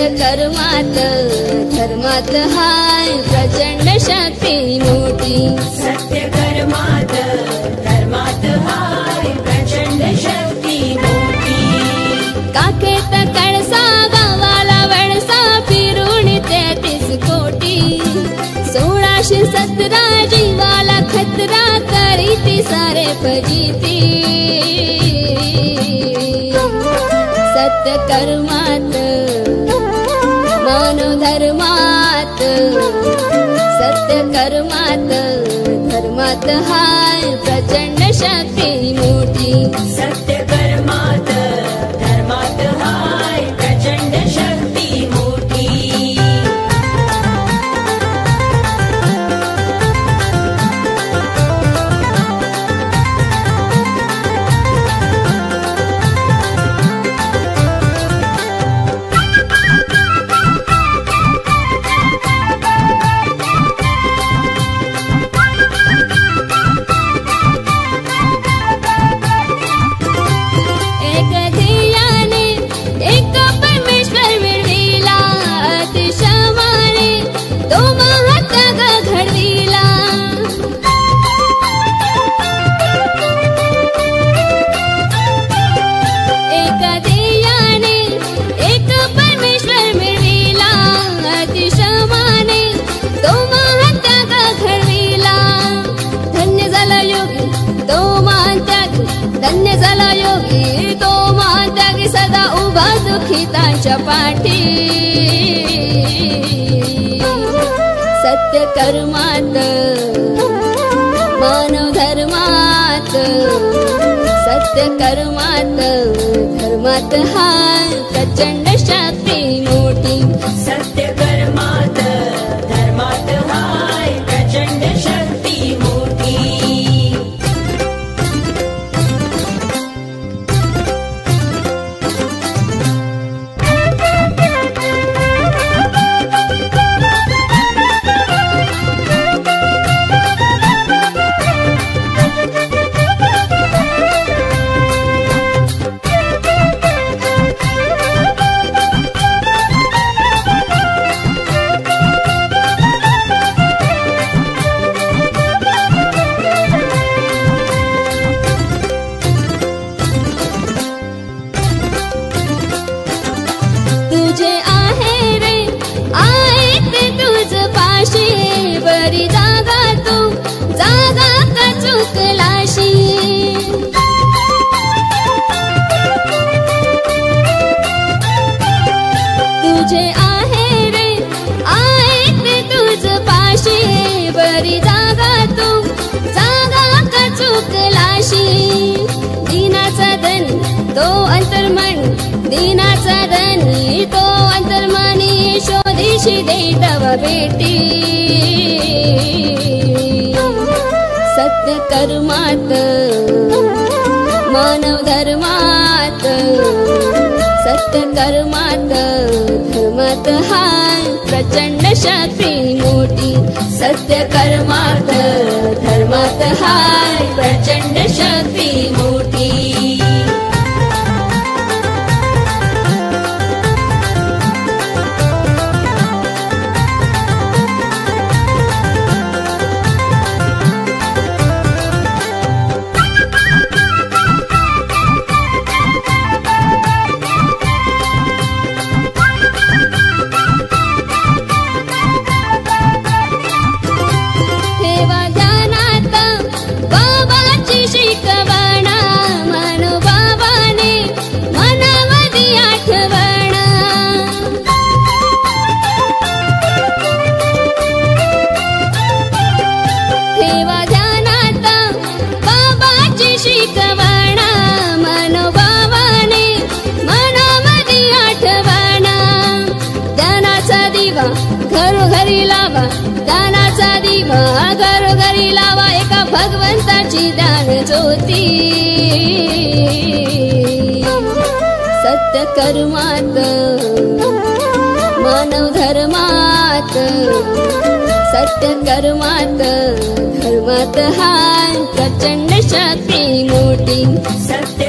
सत्य कर्मात धर्मात हाय प्रचंड शक्ती मोठी सत्य कर्मात धर्मात हाय प्रचंड शक्ती मोठी काखेत कळसा गावाला वळसा फिरून 33 कोटी 1617 जीवाला खतरा करीती सारे फजिती सत्य कर्मात मानव धर्मात सत्य कर्मात धर्मात हाय प्रचंड शक्ती मोठी सत्य कर्मात धर्मात हाय प्रचंड शक्ती मोठी धन्य झाला योगी तो मान त्यागी सदा उभा दुखितांच्या पाठी सत्य कर्मात मानव धर्मात सत्य कर्मात धर्मात हाय प्रचंड शक्ती मोठी सत्य कर्मात धर्मात हाय प्रचंड शक्ती मोठी तुझे आहे रे आहेत तुझ पाशी बरी जागा तू जागा का चुकलाशी तुझे आहे रे आहेत तुझ पाशी बरी जागा तू जागा का चुकलाशी दीनाचा धन तो अंतर्मन दीनाचा धनी तो अंतर्मनी शोधीशी दे तव भेटी सत्य कर्मात मानव धर्मात सत्य कर्मात धर्मात हाय प्रचंड शक्ती मोठी सत्य कर्मात धर्मात हाय प्रचंड शक्ती मोठी ठेवा ध्यानात बाबाची शिकवण मनोबाबाने मनामधी आठवण ठेवा ध्यानात बाबाची शिकवण मनोबाबाने मनामधी आठवण ध्यानाचा दिवा घरोघरी लावा ध्यानाचा दिवा घरोघरी लावा एका भगवंताची ध्यान ज्योती सत्य कर्मात मानव धर्मात सत्य कर्मात धर्मात हाय प्रचंड शक्ती मोठी सत्य